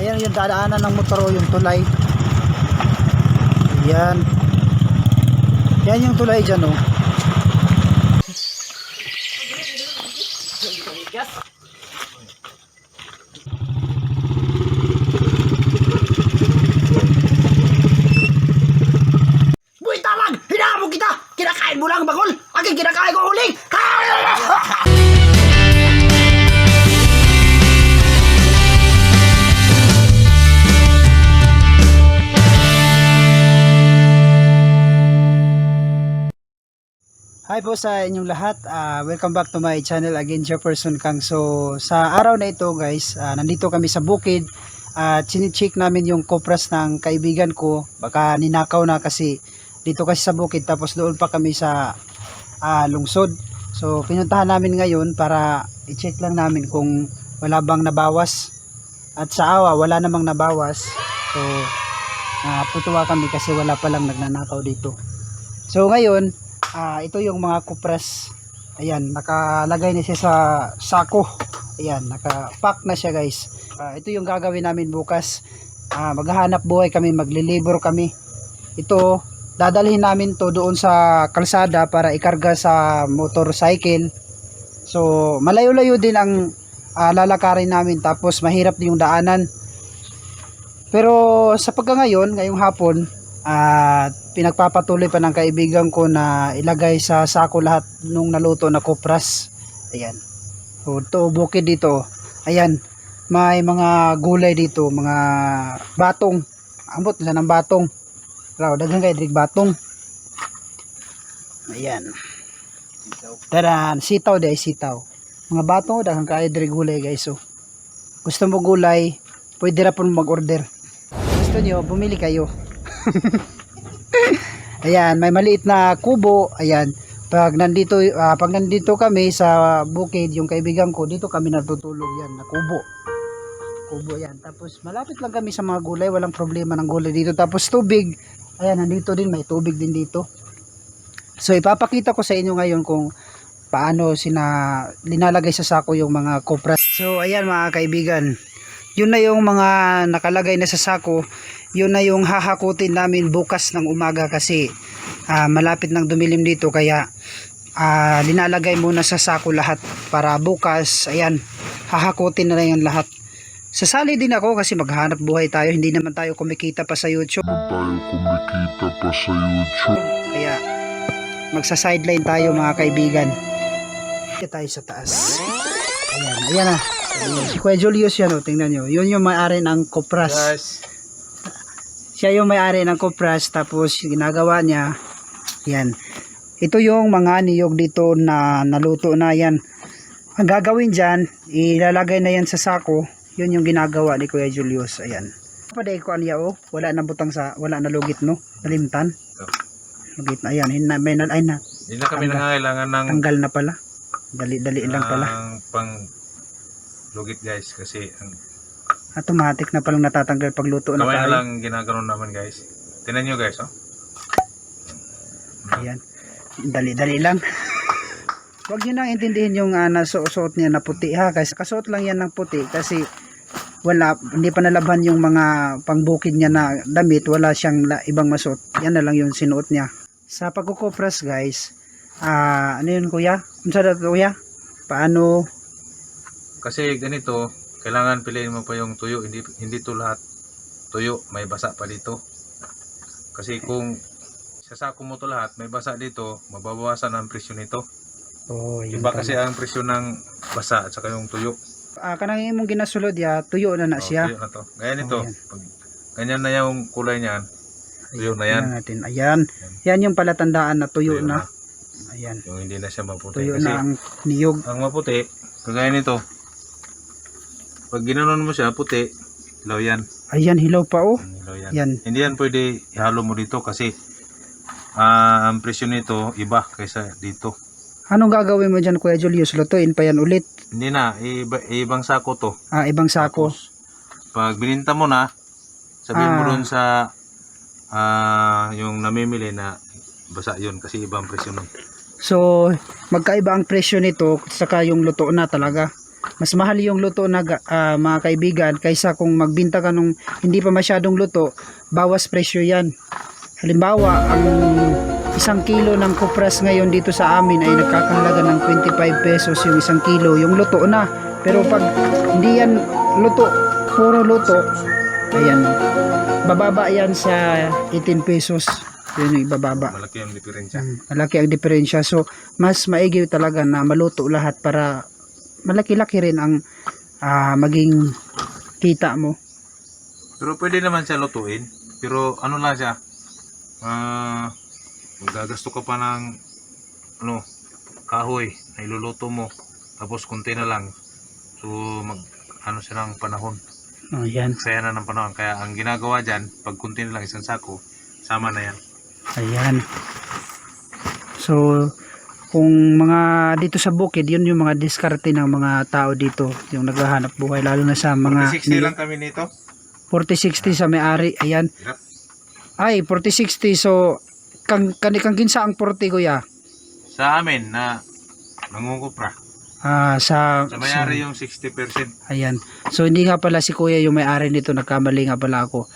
Ayan yung dadaanan ng motor o yung tulay. Ayan. Yan yung tulay dyan oh. Buhay tawag! Hinahabog kita! Kinakain mo lang bakol! Aking kinakain ko huling! Hi po sa inyong lahat, welcome back to my channel again, Jefferson Kang. So sa araw na ito guys, nandito kami sa bukid at chine-check namin yung kopras ng kaibigan ko. Baka ninakaw na kasi dito kasi sa bukid, tapos doon pa kami sa lungsod. So pinuntahan namin ngayon para i-check lang namin kung wala bang nabawas. At sa awa wala namang nabawas. So putuwa kami kasi wala palang nagnanakaw dito. So ngayon ito yung mga kupras. Ayan, nakalagay na siya sa sako. Ayan, nakapack na siya guys. Ito yung gagawin namin bukas. Maghahanap buhay kami, maglilibor kami. Ito, dadalhin namin to doon sa kalsada para ikarga sa motorcycle. So, malayo-layo din ang lalakarin namin, tapos mahirap din yung daanan. Pero sa pagkangayon, ngayong hapon, pinagpapatuloy pa ng kaibigan ko na ilagay sa sako lahat nung naluto na kopras. Ayan. So, ito bukid dito. Ayan. May mga gulay dito, mga batong. Ambot na ng batong. Raw, daghang kay drig batong. Ayan. Taran, sitaw day, sitaw. Mga batong daghang kay drig gulay guys. So, gusto mo gulay, pwede ra po mag-order. Gusto niyo, bumili kayo. Ayan, may maliit na kubo. Ayan, pag nandito kami sa bukid, yung kaibigan ko, dito kami natutulog. Yan, na kubo yan. Tapos malapit lang kami sa mga gulay, walang problema ng gulay dito. Tapos tubig, ayan, nandito din, may tubig din dito. So ipapakita ko sa inyo ngayon kung paano linalagay sa sako yung mga kopras. So ayan mga kaibigan, yun na yung mga nakalagay na sa sako. Yun na yung hahakutin namin bukas ng umaga kasi malapit nang dumilim dito, kaya linalagay muna sa sako lahat para bukas, ayan, hahakutin na lang yung lahat. Sasali din ako kasi maghanap buhay tayo, hindi naman tayo kumikita pa sa YouTube. Kaya magsa-sideline tayo mga kaibigan. Kaya tayo sa taas. Ayan, ayan na. Si Kuya Julius yan o, tingnan nyo. Yun yung may-ari ng kopras. Yes. Siya yung may-ari ng kopras, tapos ginagawa niya, yan. Ito yung mga niyog dito na naluto na yan. Ang gagawin dyan, ilalagay na yan sa sako. Yun yung ginagawa ni Kuya Julius. Ayan. Paday ko aniya o, wala na butang wala na lugit no, nalimtan. Lugit na, ayan. May na, ay na. Hindi na kami nangangailangan ng tanggal na pala. Dali lang pala. Pang lugit guys, kasi automatic na palang natatanggal pag luto na tayo. kamay na lang ginaganoon naman guys. Tingnan nyo guys, oh. Ayan. Dali lang. Huwag nyo nang intindihin yung nasuot niya na puti ha. Kasi kasuot lang yan ng puti kasi hindi pa nalaban yung mga pangbukid niya na damit. Wala siyang ibang masuot. Yan na lang yung sinuot niya. Sa pagkukopras guys, ano yun kuya? Unsa daw kuya? Paano? Kasi ganito, kailangan piliin mo pa yung tuyo, hindi to lahat tuyo, may basa pa dito. Kasi kung sasako mo to lahat, may basa dito, mababawasan ang presyo nito. Oh, iba kasi ang presyo ng basa at saka yung tuyo. Kanang imong ginasulod ya, tuyo na siya. Tuyo na to. Gaya nito, pag ganyan na yung kulay niyan, tuyo na yan. Ayan. Yan yung palatandaan na tuyo na. Ayan. Yung hindi na siya maputi. Tuyo kasi na ang niyog. Ang maputi, kagaya nito, pag ginanon mo siya, puti, hilaw yan. Ayan, hilaw pa oh. Hilaw yan. Yan. Hindi yan pwede ihalo mo dito kasi ang presyo nito iba kaysa dito. Anong gagawin mo dyan Kuya Julius? Lutuin pa yan ulit? Hindi na, ibang sako to. Ibang sako. Tapos, pag bininta mo na, sabihin mo dun sa yung namimili na basa yun kasi ibang presyo nun. So, magkaiba ang presyo nito saka yung luto na talaga. mas mahal yung luto na mga kaibigan, kaysa kung magbinta ka nung hindi pa masyadong luto, bawas presyo yan. Halimbawa, ang 1 kilo ng kupras ngayon dito sa amin ay nagkakahalaga ng 25 pesos yung 1 kilo, yung luto na. Pero pag hindi yan luto, puro luto, ayan, bababa yan sa 18 pesos. Yun yung ibababa. Malaki ang diferensya. Malaki ang diferensya. So, mas maigi talaga na maluto lahat para malaki-laki rin ang maging kita mo. Pero pwede naman siya lutuin. Pero ano lang siya, magagasto ka pa ng kahoy na iluluto mo. Tapos kunti na lang. So, siya ng panahon. Oh, yan. Saya na ng panahon. Kaya ang ginagawa dyan, pag kunti na lang isang sako, sama na yan. Ayan. So, kung mga dito sa bukid, yun yung mga diskarte ng mga tao dito, yung naghahanap buhay, lalo na sa mga 60 lang kami nito. 40-60 sa may-ari. Ayan. Hirap. Ay, 40-60. So, kang kinsa ang 40, kuya? Sa amin na nangungupra. Sa May-ari yung 60%. ayan. So, hindi nga pala si kuya yung may-ari nito, nagkamali nga pala ako.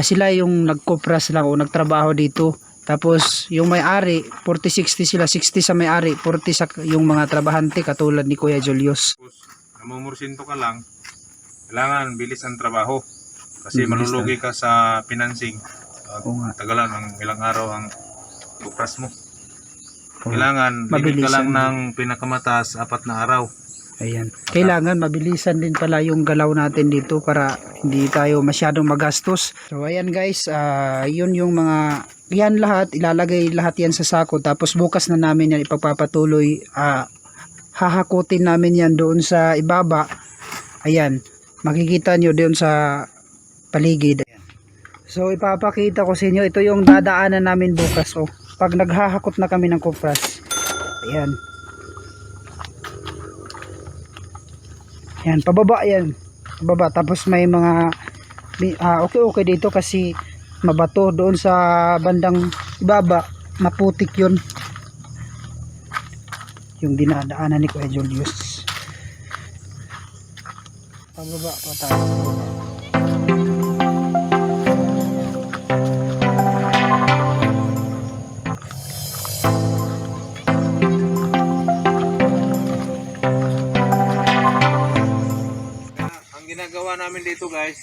Sila yung nagkopras lang o nagtrabaho dito. Tapos yung may-ari 40-60 sila, 60 sa may-ari, 40 sa yung mga trabahante katulad ni Kuya Julius. Tapos namumursinto ka lang, kailangan bilis ang trabaho. Kasi Bilis malulugi ka sa financing. Oo nga. Tagalan ng ilang araw ang kupras mo. Oo. Kailangan limit ka Mabilisan. lang ng pinakamataas 4 na araw. Ayan. Kailangan mabilisan din pala yung galaw natin dito para hindi tayo masyadong magastos. So ayan guys, yun yung mga yan lahat, ilalagay lahat yan sa sako, tapos bukas na namin yan ipagpapatuloy, hahakutin namin yan doon sa ibaba. Ayan, makikita nyo doon sa paligid. Ayan. So ipapakita ko sa inyo, ito yung dadaanan namin bukas. Oh, pag naghahakot na kami ng kupras. Ayan. Yan, pababa yan. Pababa. Tapos may mga okay dito kasi mabato. Doon sa bandang ibaba, maputik yun. Yung dinadaanan ni Kuya Julius. Pababa pa tayo. Ginagawa namin dito guys,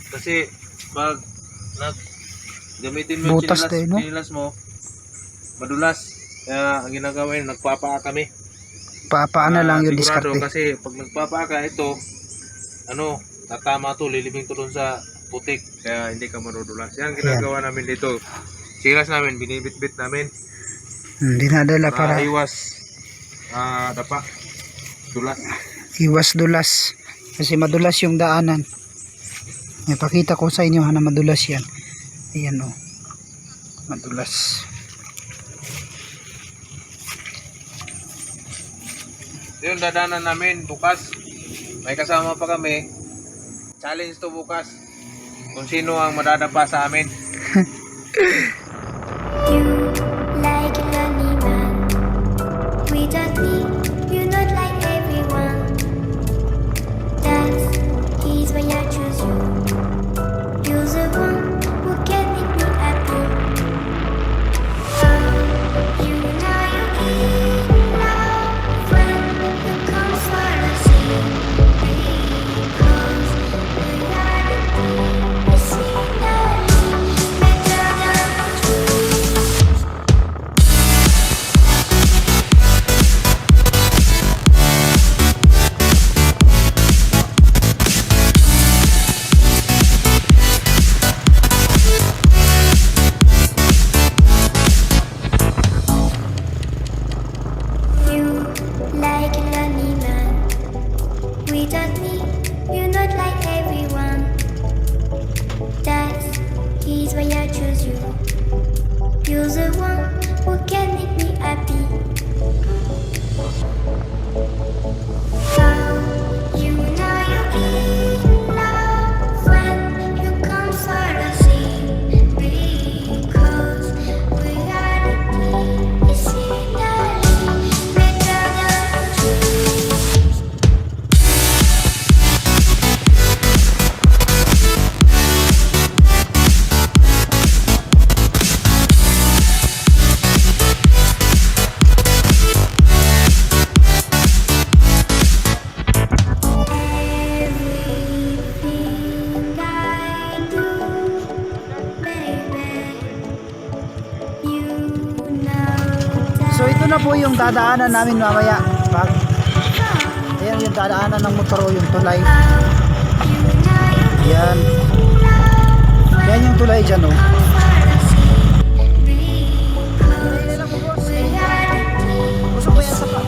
kasi pag gamitin mo yung Butas tayo, no? chinilas mo, madulas. Kaya ang ginagawa yun, nagpapaa kami. Paapaan na lang yung Sigurado, diskarte. kasi pag nagpapaa ka, ito tatama to, lilibing to dun sa putik, kaya hindi ka marudulas. Yan ginagawa namin dito. Chinilas namin, binibit-bit namin Dinadala para para iwas dapa, dulas. iwas dulas. Kasi madulas yung daanan. Ipakita ko sa inyo na madulas yan. Ayan o. Madulas. Yung dadanan namin bukas, may kasama pa kami. Challenge to bukas, kung sino ang madadapa sa amin. You like a lonely man without me, you're not like everyone. That is why I choose you. You're the one who can make me happy. You know you're in love when you come for a scene. Because we are the scenery better than na po yung dadaanan namin mamaya. Pag, ayan yung dadaanan ng motor o yung tulay. Yan. Yan yung tulay dyan oh. Usok ko yan sa pa.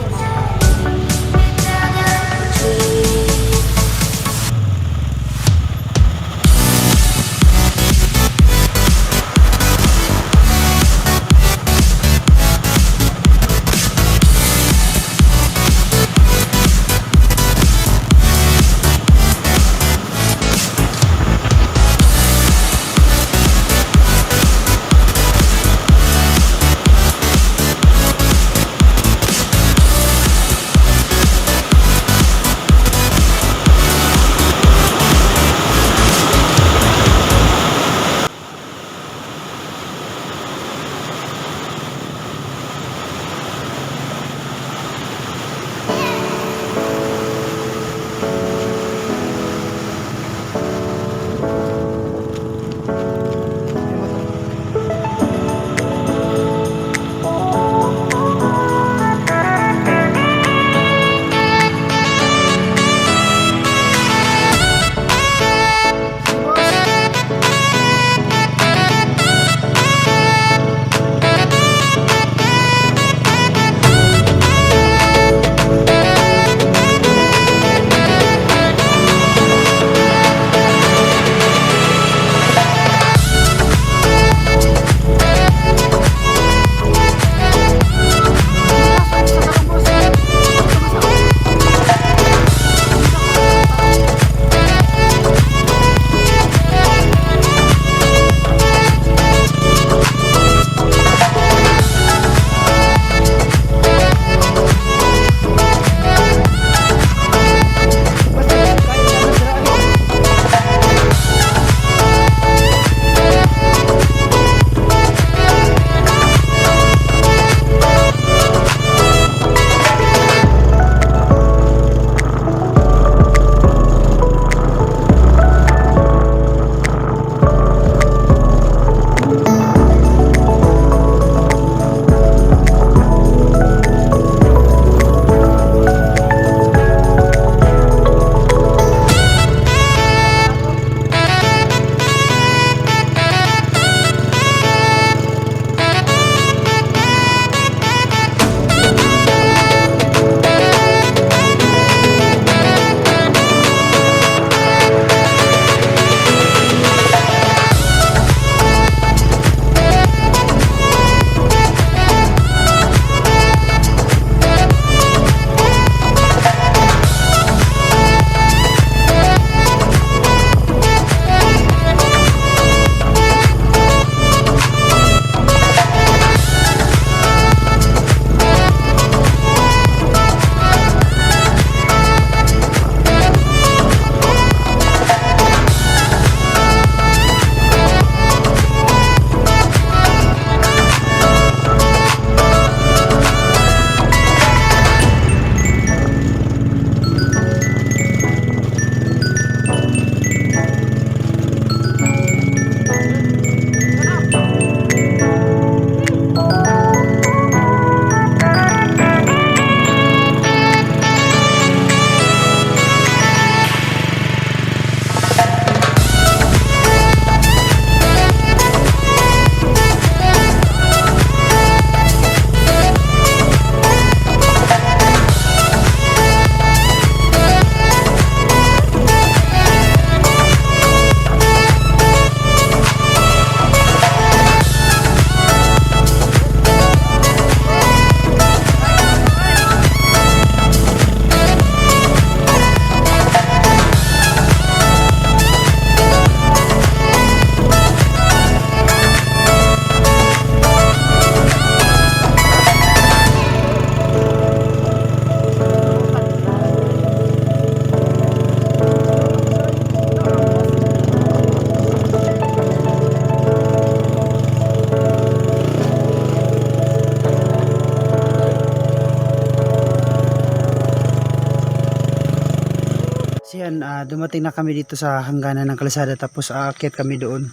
Yan, dumating na kami dito sa hangganan ng kalsada, tapos aakyat kami doon.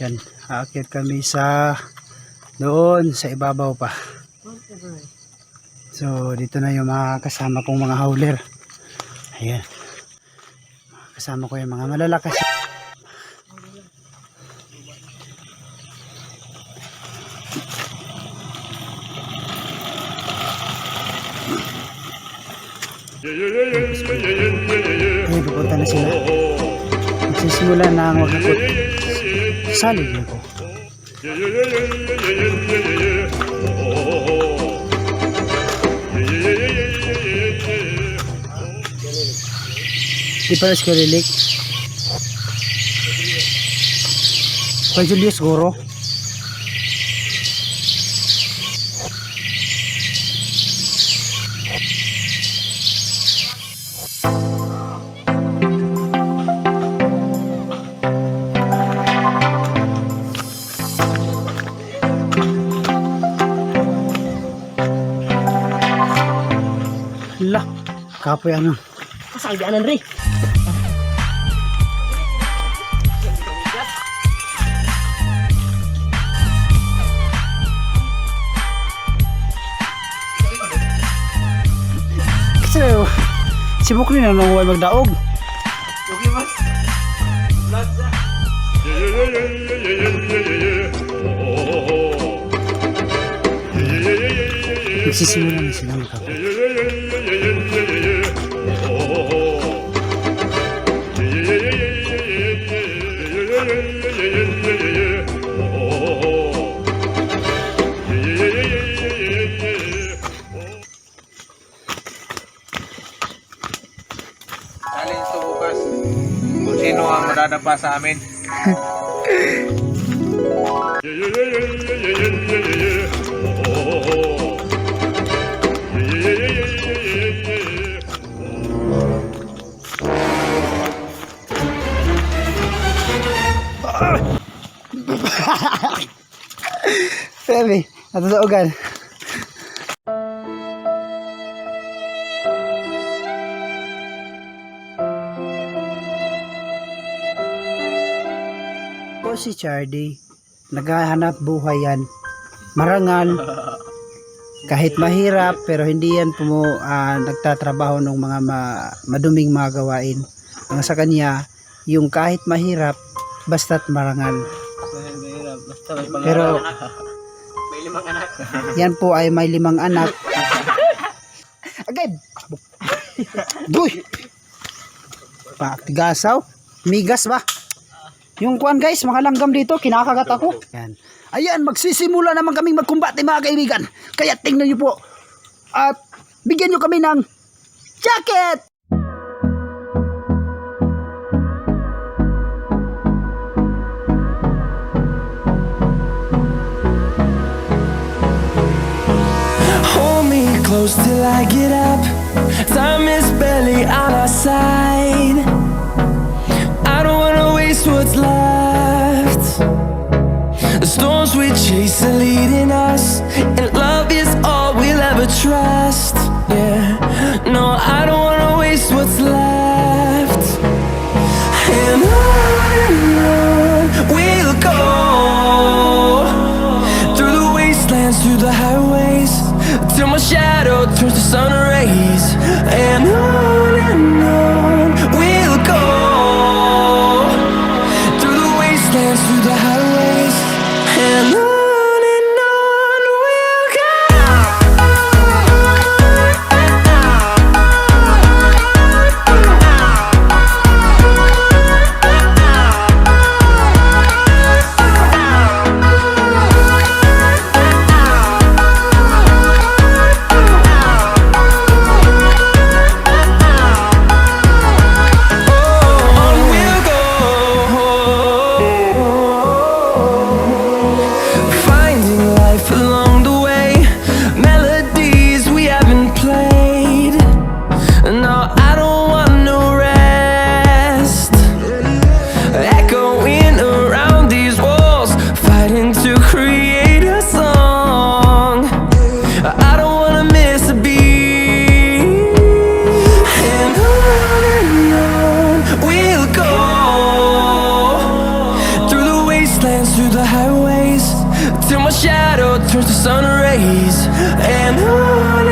Yan, aakyat kami sa doon sa ibabaw pa. So dito na yung mga kasama kong mga howler. Ayan. Kasama ko yung mga malalakas. Ay, pupunta na sila. Magsisimula na ang wagakot. Salig na ko. Di pa rin skirilik. Kung Julius Goro. Lah, kapoy ano. Asal di anan ri. Kasi si Bukli na nang huwag magdaog. Okay mas. Laza. Magsisimula na sila magkapoy. Challenge to bukas. Kung sino ang madadapa sa amin. Sabi, natutuogan. Po si Chardy, naghahanap buhay yan. Marangal, kahit mahirap, pero hindi yan nagtatrabaho ng mga maduming mga gawain. Ang sa kanya, yung kahit mahirap, basta't marangal. Pero May 5 anak. yan po ay may 5 anak. Agad! Duy! Paktigasaw? Migas ba? Yung kuan guys, mga langgam dito, kinakagat ako. Yan. Ayan, magsisimula naman kaming magkumbate mga kaibigan. Kaya tingnan nyo po. At bigyan nyo kami ng jacket! Hold me close till I get up. Time is barely on our side. I don't wanna waste what's left. The storms we chase are leading us, and love is all we'll ever trust. Yeah, no, I don't wanna waste what's left. And on we'll go, through the wastelands, through the highways, till my shadow turns to sun rays. And on we'll go, through the wastelands, through the highways. And on we'll go. On we'll go, finding life along the way, melodies we haven't played. No, I don't want no rest, echoing around these walls, fighting to create a song. I don't wanna miss a beat. And on we'll go, through the wastelands, through the highways, till my shadow turns to sun rays. And on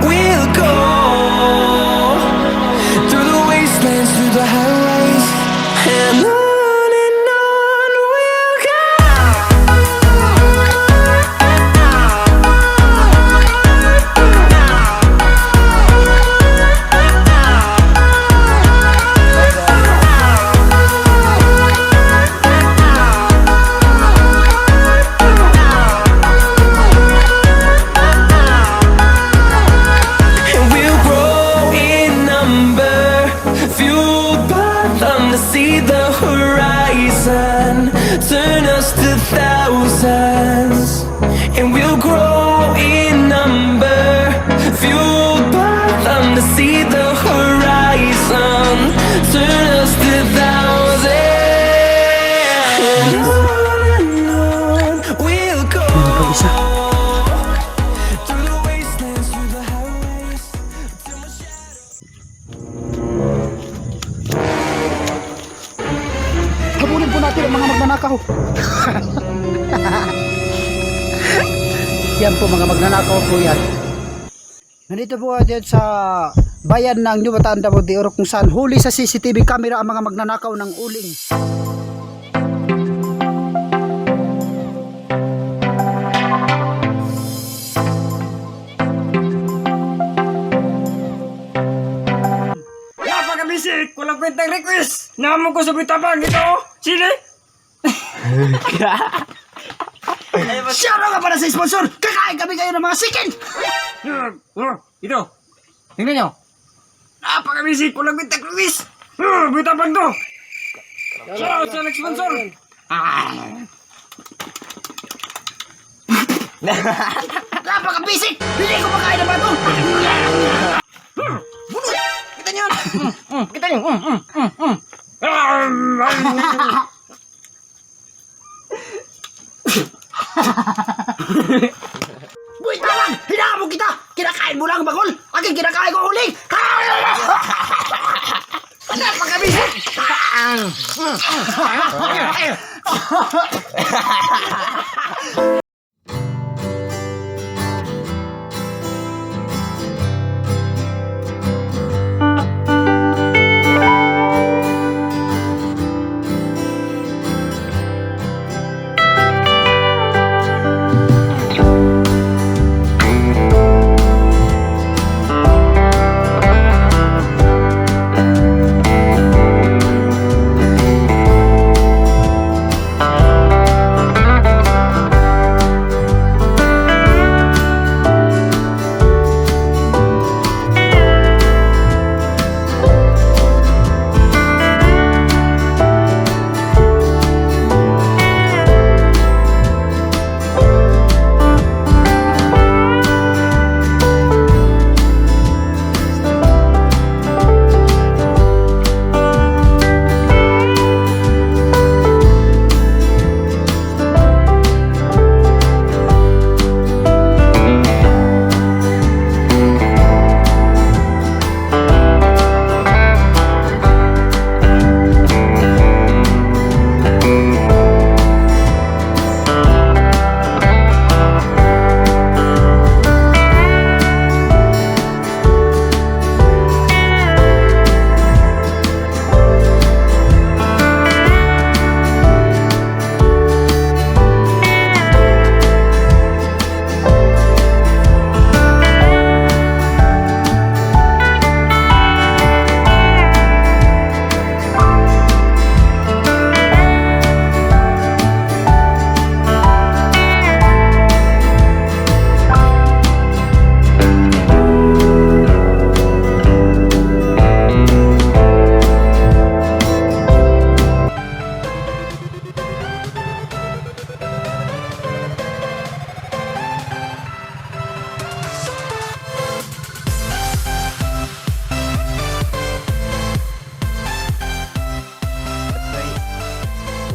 we'll go, through the wastelands, through the highways, and on we'll go. And we'll grow in number, fueled by them to see the horizon, turn us to thousands. And we'll grow in number, fueled by them to see the horizon, turn us to thousands. And on we'll go, through the wastelands, through the highways, till my Habulin po natin ang mga magnanakaw. Yan po mga magnanakaw po yan. Nandito po natin sa bayan ng New Bataan, Davao de Oro, kung saan huli sa CCTV camera ang mga magnanakaw ng uling. Napakabisik! Walang kwentang request! Naman ko sa bitabang ito! Sili! Shout out nga para sa sponsor! Kakain kami kayo ng mga sikin! Ito! Tingnan nyo! Napakabisik! Walang kwentang request! Bitabang to! Shout out sa nag-sponsor! Napaka-basic! Hindi ko makain na ba ito? Kita nyo! Kita nyo! Buwit na lang! Hinahabog kita! Kinakain mo lang bakol! Aking kinakain ko huling! Napaka-basic!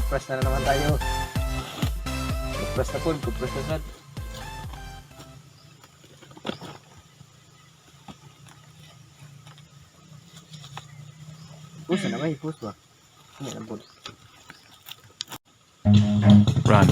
Kupras na naman tayo. Kupras na po, kupras na sad. Pusa na ba? Pusa ba? Ano na po? Run.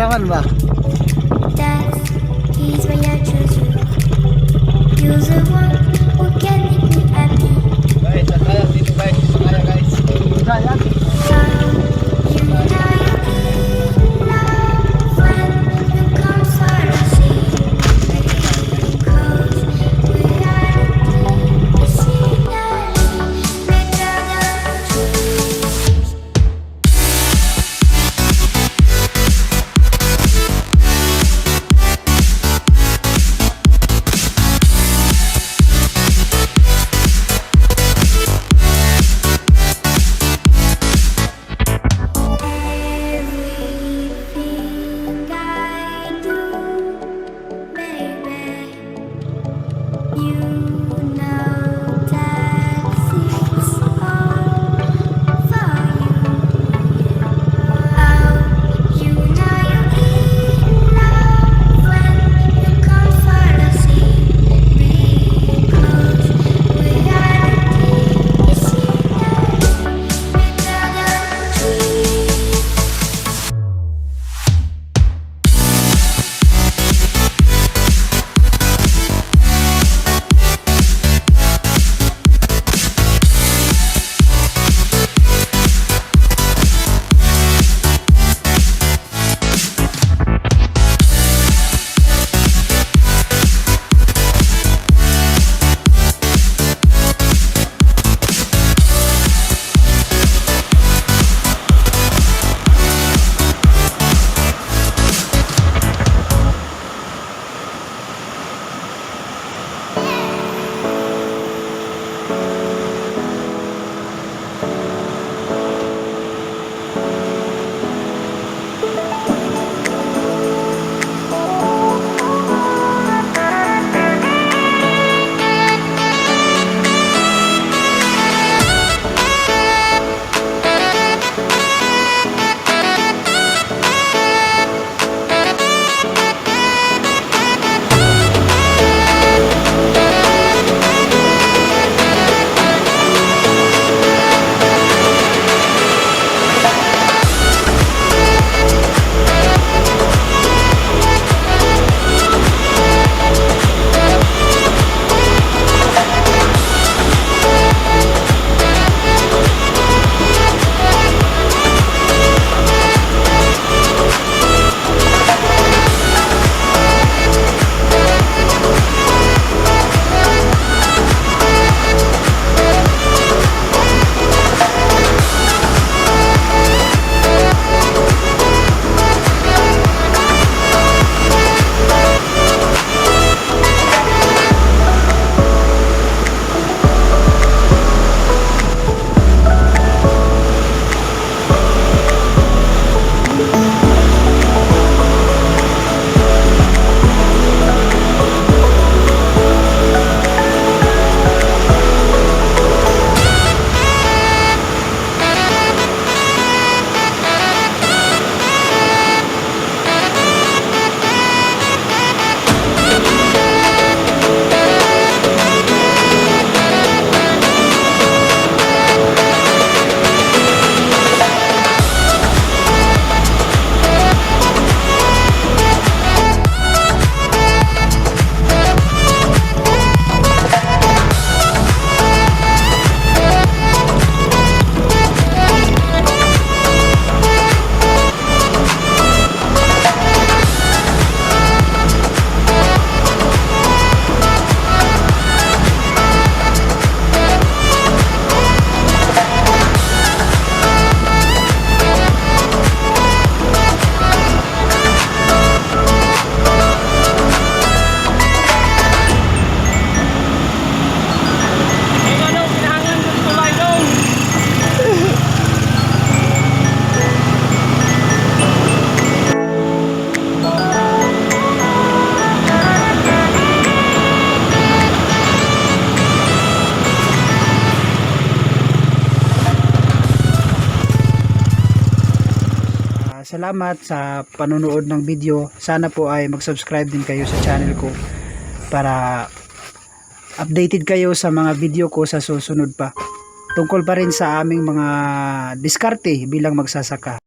Cameraman ba? Death is when I choose you. You're the one who can make me happy. Guys, at kaya dito guys. Kaya guys. Kaya. How you know you're in love when you come for a see. Because reality is scenery better than dreams. Everything I do, baby, you know that it's all for you. Oh, you know you're in love when you come for a see. Because reality is scenery better than dreams. Salamat sa panonood ng video. Sana po ay mag-subscribe din kayo sa channel ko para updated kayo sa mga video ko sa susunod pa. Tungkol pa rin sa aming mga diskarte bilang magsasaka.